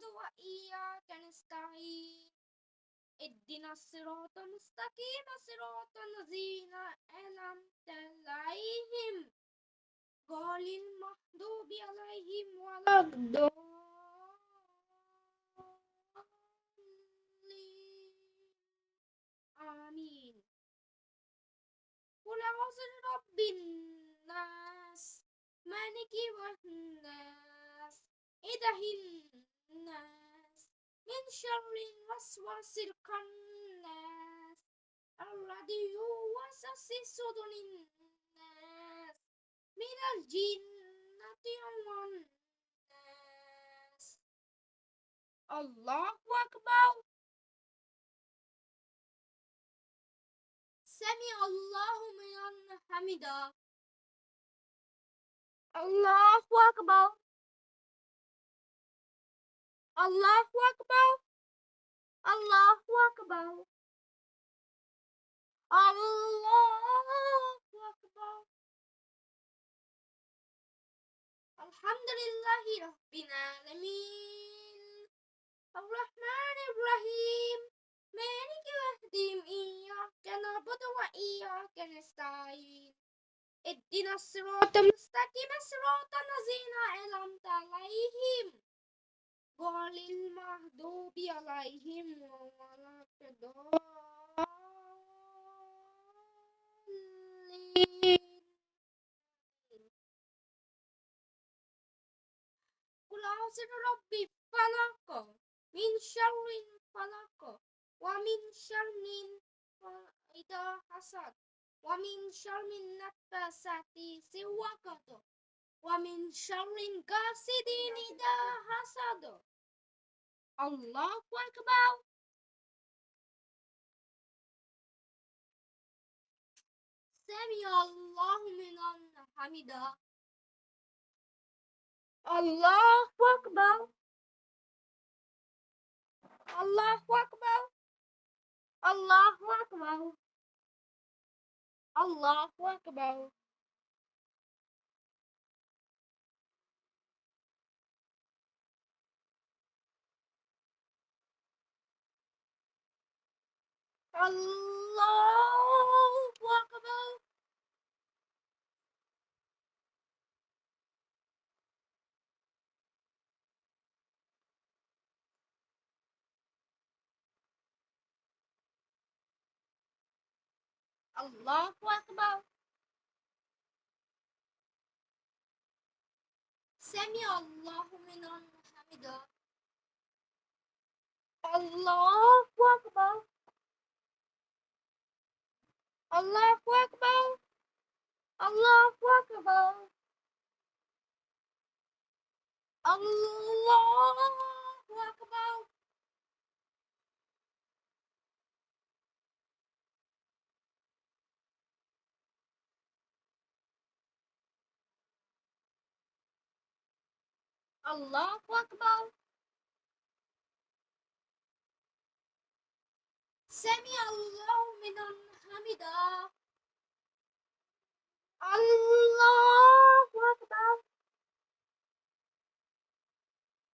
نعبد وإياك نستعين اهدنا الصراط المستقيم صراط الذين أنعمت عليهم غير المغضوب عليهم ولا الضالين آمين. قل أعوذ برب الناس مالك الناس إله الناس من شر الوسواس الخناس الذي يوسوس في صدور الناس من الجنة والناس. الله أكبر. سمع الله لمن حمده. الله أكبر. الله أكبر. الله أكبر. الله أكبر. الحمد لله رب العالمين الرحمن الرحيم مالك يوم الدين إياك نعبد وإياك نستعين اهدنا الصراط المستقيم صراط الذين أنعمت عليهم غير المغضوب عليهم ولا الضالين. قل أعوذ برب الفلق من شر الفلق ومن شر إذا حسد ومن شر النفاثات في العقد ومن شر حاسد إذا حسد. الله أكبر. سمع الله لمن حمده. الله أكبر. الله أكبر. الله أكبر. الله أكبر. الله أكبر. الله أكبر. سمع الله لمن حمده. الله أكبر. الله أكبر. الله أكبر. الله أكبر. الله أكبر. سمع الله لمن حمده. الله أكبر.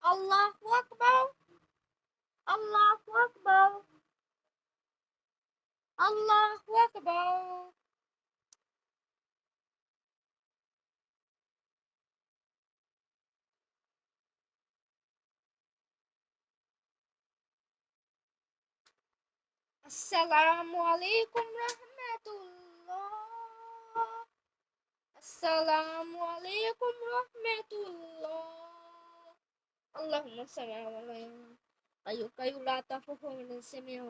الله أكبر. الله أكبر. الله أكبر. السلام عليكم ورحمة الله. السلام عليكم ورحمة الله. اللهم صل على كي لا تفوه من السميع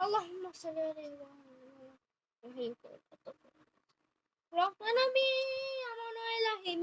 اللهم صل على ربنا بي أمن إلهي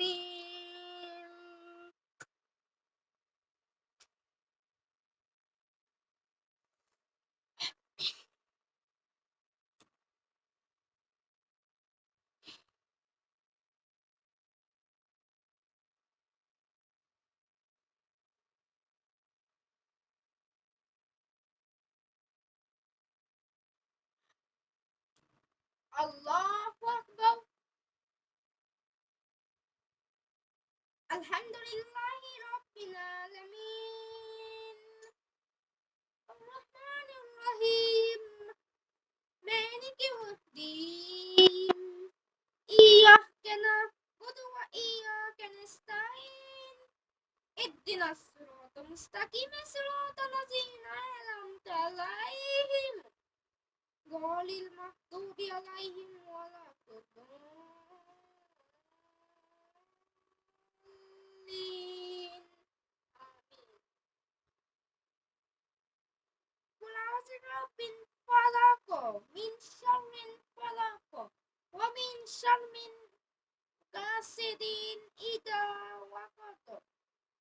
الله أكبر. المستقيم صراط الذين أنعمت عليهم غير المغضوب عليهم ولا الضالين آمين. قل أعوذ برب الفلق من شر الفلق ومن شر غاسق إذا وقب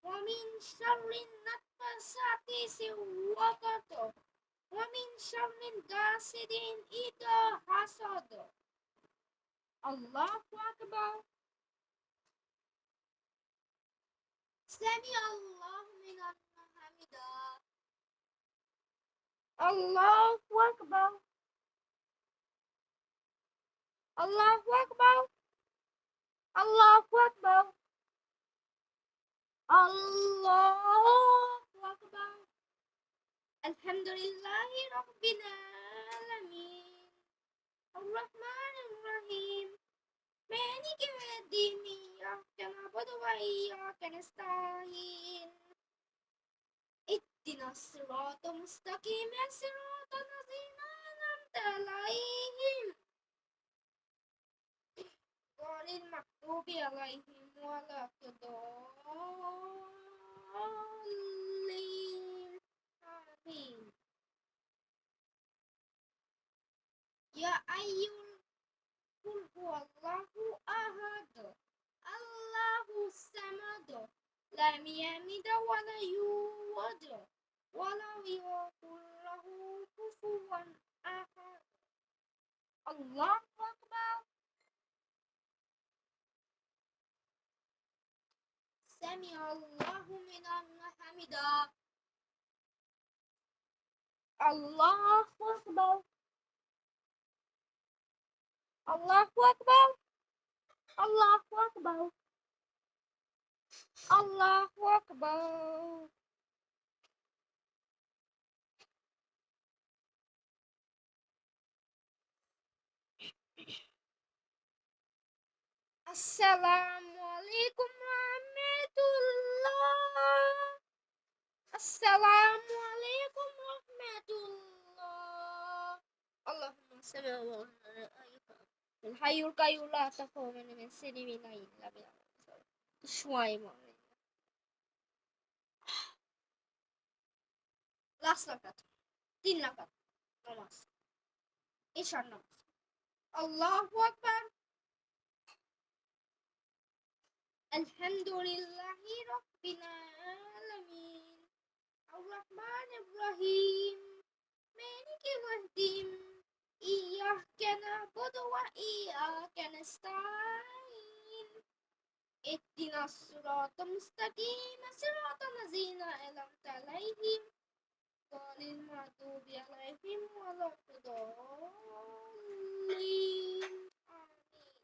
ومن شر النفاثات في العقد ومن شر غاسق إذا حسد. الله أكبر. سمع الله لمن حمده. الله أكبر. الله أكبر. الله أكبر. الله أكبر. الحمد لله رب العالمين الرحمن الرحيم مالك يوم الدين إياك نعبد وإياك نستعين اهدنا الصراط المستقيم صراط الذين أنعمت عليهم غير المغضوب عليهم ولا الضالين آمين. يا أيها قل هو الله أحد الله الصمد لم يلد ولم يولد ولم يكن له كفوا أحد. الله أكبر. سمع الله لمن حمده. الله أكبر. الله أكبر. الله أكبر. الله أكبر. السلام عليكم ورحمة الله. السلام عليكم ورحمة الله. اللهم صل على الحي القيوم لا تقوم من سن من إلا بالله شوي ما last rakat 3 rakat নামাজ ইশার নামাজ আল্লাহু আকবার আলহামদুলিল্লাহি রাব্বিল আলামিন আর-রাহমানির রহিম মালিকি ইয়াউমিদ্দিন ইয়্যাকা না'বুদু ওয়া ইয়্যাকা নাস্তাঈন ইহদিনাস সিরাতাল মুস্তাকিম সিরাতাল লাযীনা আন'আমতা আলাইহিম غير المغضوب عليهم ولا الضالين آمين.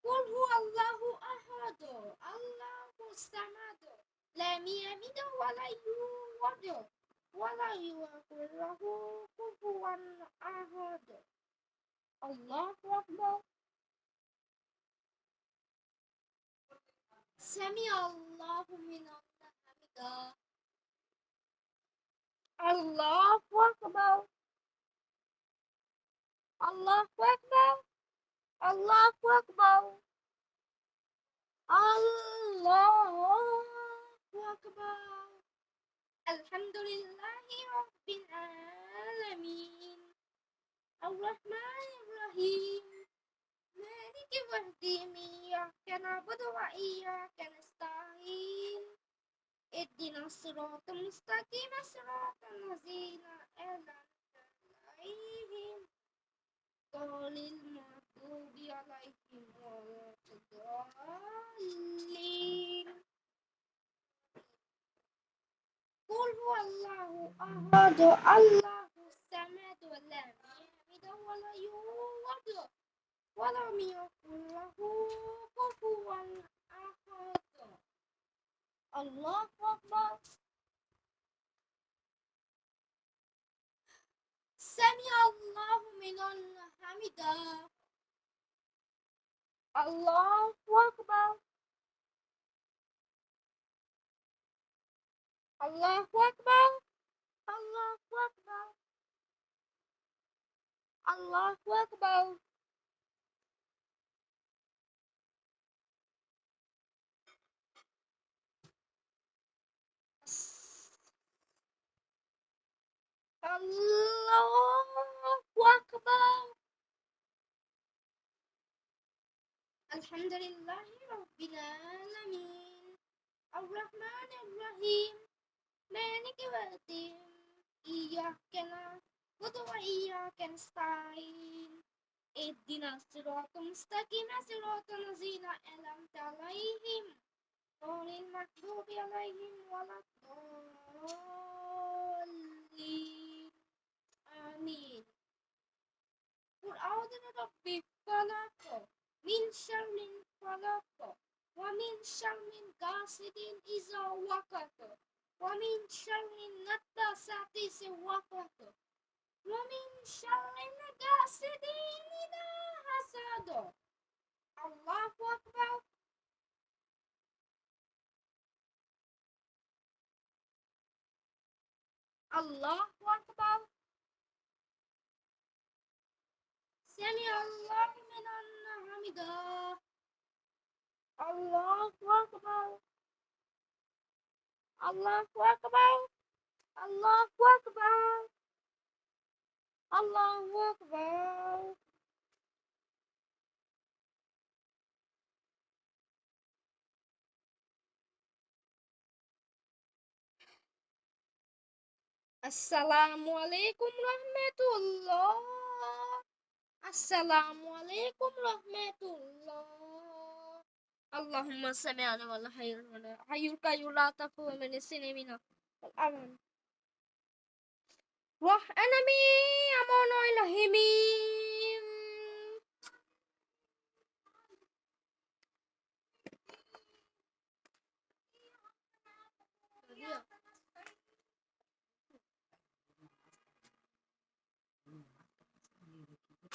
قل هو الله أحد الله الصمد لم يلد ولم يولد ولم يكن له كفوا أحد. الله أكبر. سمع الله لمن حمده. الله أكبر. الله أكبر. الله أكبر. الله أكبر. الحمد لله رب العالمين الرحمن الرحيم مالك يوم إياك نعبد وإياك نستعين اهدنا الصراط المستقيم صراط الذين أنعمت عليهم غير المغضوب عليهم ولا الضالين. قل هو الله أحد الله الصمد لم يلد ولم يولد ولم يكن له كفوا أحد. الله أكبر. سمع الله لمن حمده. الله أكبر. Allahu Akbar. Allahu Akbar. Allahu Akbar. Allahu Akbar. Alhamdulillahi Rabbil Alamin. Ar-Rahman Ar-Rahim. Maliki Yawmiddin. Iyyaka na'budu wa iyyaka nasta'in. Ihdinas siratal mustaqim. Siratal ladzina an'amta 'alaihim ghairil maghdubi 'alaihim waladdallin. Amin. قل أعوذ برب الفلق من شر الفلق ومن شر غاسق إذا وقب ومن شر النفاثات في العقد ومن شر حاسد إذا حسد. الله أكبر. الله أكبر. سمع الله لمن حمده. الله أكبر. الله أكبر. الله أكبر. الله أكبر. Assalamualaikum warahmatullah. Assalamualaikum warahmatullah. Allahumma salli ala wal hayyul qayyum la taqumu min sinimina wal aman. Wah, enemy amono ilahimi.